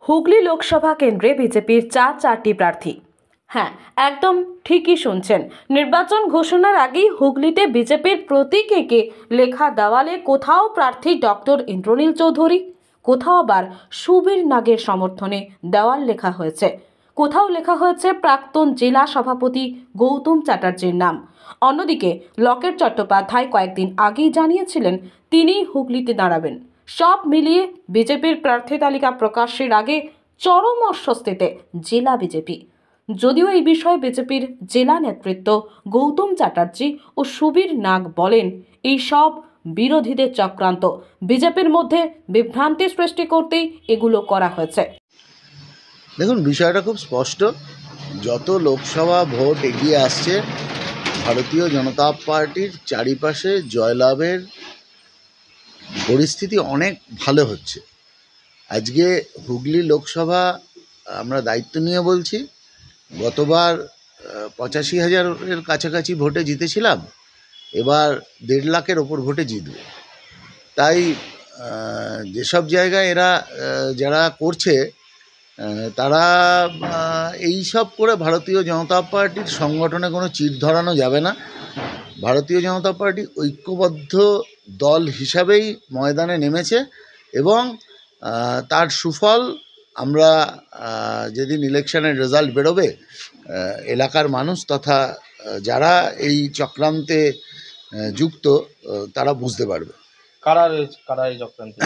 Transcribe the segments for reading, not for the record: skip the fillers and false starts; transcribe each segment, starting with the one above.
হুগলি লোকসভা কেন্দ্রে বিজেপির চারটি প্রার্থী। হ্যাঁ, একদম ঠিকই শুনছেন। নির্বাচন ঘোষণার আগেই হুগলিতে বিজেপির প্রতীক এঁকে লেখা দেওয়ালে কোথাও প্রার্থী ডক্টর ইন্দ্রনীল চৌধুরী, কোথাও আবার সুবীর নাগের সমর্থনে দেওয়াল লেখা হয়েছে, কোথাও লেখা হয়েছে প্রাক্তন জেলা সভাপতি গৌতম চ্যাটার্জির নাম। অন্যদিকে লকেট চট্টোপাধ্যায় কয়েকদিন আগেই জানিয়েছিলেন তিনিই হুগলিতে দাঁড়াবেন। সব মিলিয়ে বিজেপির প্রার্থী তালিকা প্রকাশের আগে চরম অস্বস্তিতে জেলা বিজেপি। যদিও এই বিষয়ে বিজেপির জেলা নেতৃত্ব গৌতম চ্যাটার্জি ও সুবীর নাগ বলেন, এই সব বিরোধীদের চক্রান্ত, বিজেপির মধ্যে বিভ্রান্তি সৃষ্টি করতেই এগুলো করা হয়েছে। দেখুন, বিষয়টা খুব স্পষ্ট। যত লোকসভা ভোট এগিয়ে আসছে, ভারতীয় জনতা পার্টির চারিপাশে জয়লাভের পরিস্থিতি অনেক ভালো হচ্ছে। আজকে হুগলি লোকসভা আমরা দায়িত্ব নিয়ে বলছি, গতবার 85,000-এর কাছাকাছি ভোটে জিতেছিলাম, এবার 1.5 লাখের ওপর ভোটে জিতবে। তাই যেসব জায়গায় এরা যারা করছে তারা এই সব করে ভারতীয় জনতা পার্টির সংগঠনে কোনো চির ধরানো যাবে না। ভারতীয় জনতা পার্টি ঐক্যবদ্ধ দল হিসাবেই ময়দানে নেমেছে এবং তার সুফল আমরা যেদিন ইলেকশনের রেজাল্ট বেরোবে, এলাকার মানুষ তথা যারা এই চক্রান্তে যুক্ত তারা বুঝতে পারবে। কারা এই চক্রান্তে?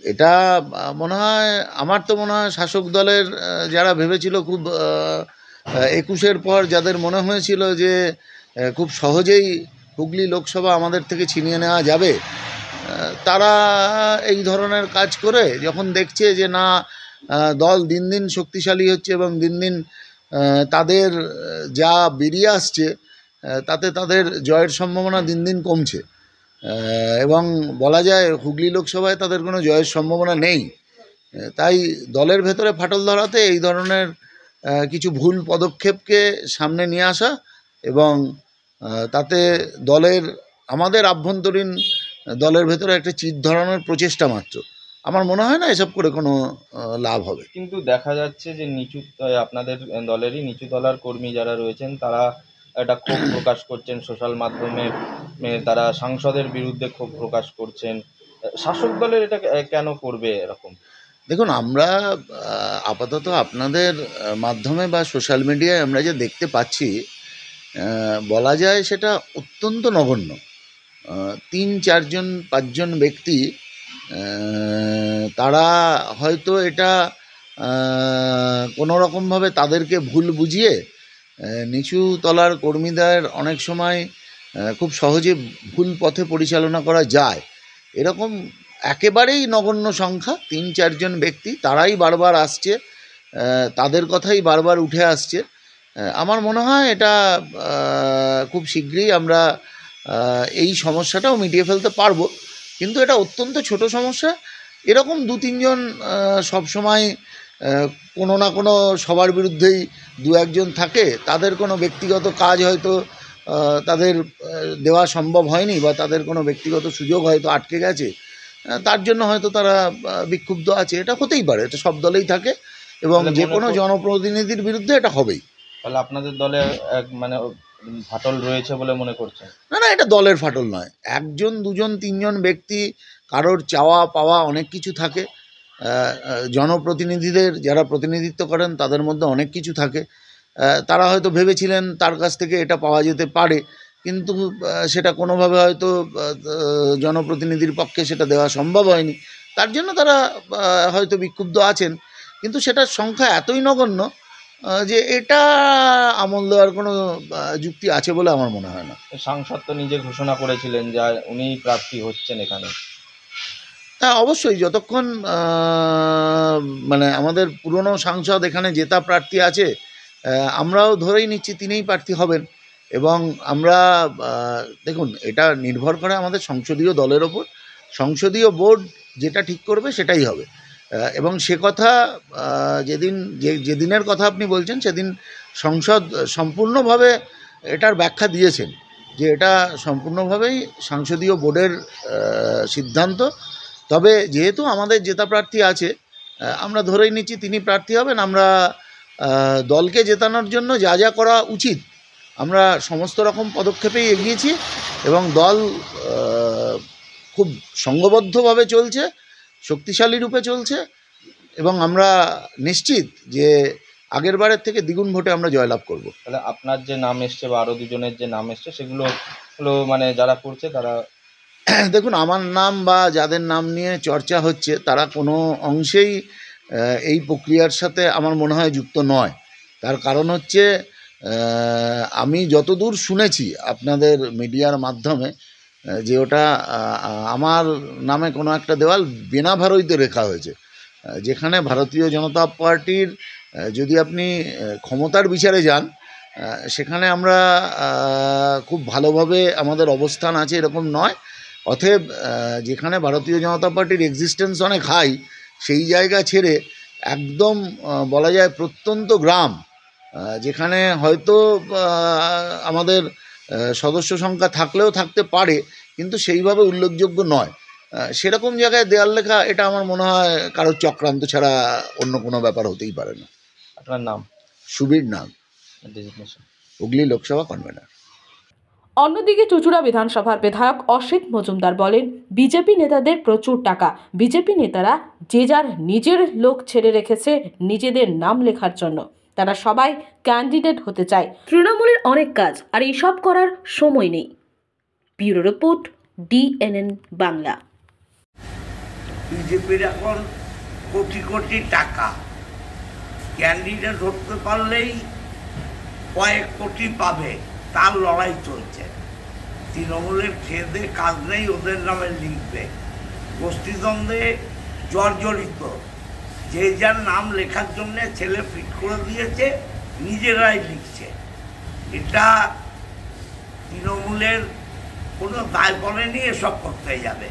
এটা মনে হয়, আমার তো মনে হয় শাসক দলের যারা ভেবেছিল খুব 21-এর পর যাদের মনে হয়েছিল যে খুব সহজেই হুগলি লোকসভা আমাদের থেকে ছিনিয়ে নেওয়া যাবে, তারা এই ধরনের কাজ করে যখন দেখছে যে না, দল দিন দিন শক্তিশালী হচ্ছে এবং দিন দিন তাদের যা বেরিয়ে আসছে তাতে তাদের জয়ের সম্ভাবনা দিন দিন কমছে এবং বলা যায় হুগলি লোকসভায় তাদের কোনো জয়ের সম্ভাবনা নেই। তাই দলের ভেতরে ফাটল ধরাতে এই ধরনের কিছু ভুল পদক্ষেপকে সামনে নিয়ে আসা এবং তাতে আমাদের আভ্যন্তরীণ দলের ভেতরে একটা চির ধরানোর প্রচেষ্টা মাত্র। আমার মনে হয় না এসব করে কোনো লাভ হবে। কিন্তু দেখা যাচ্ছে যে আপনাদের দলেরই নিচু তলার কর্মী যারা রয়েছেন তারা একটা ক্ষোভ প্রকাশ করছেন সোশ্যাল মাধ্যমে, তারা সাংসদের বিরুদ্ধে ক্ষোভ প্রকাশ করছেন। শাসক দলের এটা কেন করবে এরকম? দেখুন, আমরা আপাতত আপনাদের মাধ্যমে বা সোশ্যাল মিডিয়ায় আমরা যে দেখতে পাচ্ছি, বলা যায় সেটা অত্যন্ত নগণ্য। 3-4 জন 5 জন ব্যক্তি তারা হয়তো এটা কোনো রকমভাবে তাদেরকে ভুল বুঝিয়ে নিচু তলার কর্মীদের অনেক সময় খুব সহজে ভুল পথে পরিচালনা করা যায়, এরকম একেবারেই নগণ্য সংখ্যা 3-4 জন ব্যক্তি, তারাই বারবার আসছে, তাদের কথাই বারবার উঠে আসছে। আমার মনে হয় এটা খুব শীঘ্রই আমরা এই সমস্যাটাও মিটিয়ে ফেলতে পারবো, কিন্তু এটা অত্যন্ত ছোট সমস্যা। এরকম 2-3 জন সবসময় কোনো না কোনো সবার বিরুদ্ধেই 2-1 জন থাকে, তাদের কোনো ব্যক্তিগত কাজ হয়তো তাদের দেওয়া সম্ভব হয়নি বা তাদের কোনো ব্যক্তিগত সুযোগ হয়তো আটকে গেছে, তার জন্য হয়তো তারা বিক্ষুব্ধ আছে। এটা হতেই পারে, এটা সব দলেই থাকে এবং যে কোনো জনপ্রতিনিধির বিরুদ্ধে এটা হবেই। তাহলে আপনাদের দলে ফাটল রয়েছে বলে মনে করছেন? না, এটা দলের ফাটল নয়। 1 জন 2 জন 3 জন ব্যক্তি, কারোর চাওয়া পাওয়া অনেক কিছু থাকে। জনপ্রতিনিধিদের যারা প্রতিনিধিত্ব করেন তাদের মধ্যে অনেক কিছু থাকে। তারা হয়তো ভেবেছিলেন তার কাছ থেকে এটা পাওয়া যেতে পারে, কিন্তু সেটা কোনোভাবে হয়তো জনপ্রতিনিধির পক্ষে সেটা দেওয়া সম্ভব হয়নি, তার জন্য তারা হয়তো বিক্ষুব্ধ আছেন। কিন্তু সেটার সংখ্যা এতই নগণ্য যে এটা আমল দেওয়ার কোনো যুক্তি আছে বলে আমার মনে হয় না। সাংসদ তো নিজে ঘোষণা করেছিলেন যে উনিই প্রার্থী হচ্ছেন এখানে। হ্যাঁ, অবশ্যই। যতক্ষণ আমাদের পুরনো সাংসদ এখানে জেতা প্রার্থী আছে, আমরাও ধরেই নিচ্ছি তিনিই প্রার্থী হবেন এবং আমরা দেখুন, এটা নির্ভর করে আমাদের সংসদীয় দলের ওপর। সংসদীয় বোর্ড যেটা ঠিক করবে সেটাই হবে এবং সে কথা যেদিনের কথা আপনি বলছেন সেদিন সংসদ সম্পূর্ণভাবে এটার ব্যাখ্যা দিয়েছেন যে এটা সম্পূর্ণভাবেই সংসদীয় বোর্ডের সিদ্ধান্ত। তবে যেহেতু আমাদের জেতা প্রার্থী আছে, আমরা ধরেই নিচ্ছি তিনি প্রার্থী হবেন। আমরা দলকে জেতানোর জন্য যা যা করা উচিত আমরা সমস্ত রকম পদক্ষেপেই এগিয়েছি এবং দল খুব সংঘবদ্ধভাবে চলছে, শক্তিশালী রূপে চলছে এবং আমরা নিশ্চিত যে আগের বারের থেকে দ্বিগুণ ভোটে আমরা জয়লাভ করব। তাহলে আপনার যে নাম এসছে বা আরও দুজনের যে নাম এসছে সেগুলো হলো মানে যারা করছে তারা দেখুন, আমার নাম বা যাদের নাম নিয়ে চর্চা হচ্ছে তারা কোনো অংশেই এই প্রক্রিয়ার সাথে আমার মনে হয় যুক্ত নয়। তার কারণ হচ্ছে আমি যতদূর শুনেছি আপনাদের মিডিয়ার মাধ্যমে যে ওটা আমার নামে কোনো একটা দেওয়াল বেনাভারইতে রেখা হয়েছে, যেখানে ভারতীয় জনতা পার্টির যদি আপনি ক্ষমতার বিচারে যান সেখানে আমরা খুব ভালোভাবে আমাদের অবস্থান আছে এরকম নয়। অতএব যেখানে ভারতীয় জনতা পার্টির এক্সিস্টেন্স অনেক হাই, সেই জায়গা ছেড়ে একদম বলা যায় প্রত্যন্ত গ্রাম, যেখানে হয়তো আমাদের সদস্য সংখ্যা থাকলেও থাকতে পারে কিন্তু সেইভাবে উল্লেখযোগ্য নয়, সেরকম জায়গায় দেয়াল লেখা এটা আমার মনে হয় কারোর চক্রান্ত ছাড়া অন্য কোনো ব্যাপার হতেই পারে না। আপনার নাম? সুবীর নাগ, ডেজিগনেশন? হুগলি লোকসভা কনভেনার। অন্যদিকে চুঁচুড়া বিধানসভার বিধায়ক অসিত মজুমদার বলেন, বিজেপি নেতাদের প্রচুর টাকা। বিজেপি নেতারা যে যার নিজের লোক ছেড়ে রেখেছে নিজেদের নাম লেখার জন্য। তারা সবাই ক্যান্ডিডেট হতে চায়। তৃণমূলের অনেক কাজ, আর এইসব করার সময় নেই। Bureau report, DNN Bangla. বিজেপির এখন কোটি কোটি টাকা, ক্যান্ডিডেট হতে পারলেই কয়েক কোটি পাবে, তার লড়াই চলছে। তৃণমূলের খেদে কাজ নেই, ওদের নামে লিখবে। গোষ্ঠীদ্বন্দ্বে জর্জরিত, যে যার নাম লেখার জন্য ছেলে ফিট করে দিয়েছে, নিজেরাই লিখছে। এটা তৃণমূলের কোনো দায় পড়েনি, এসব করতে যাবে।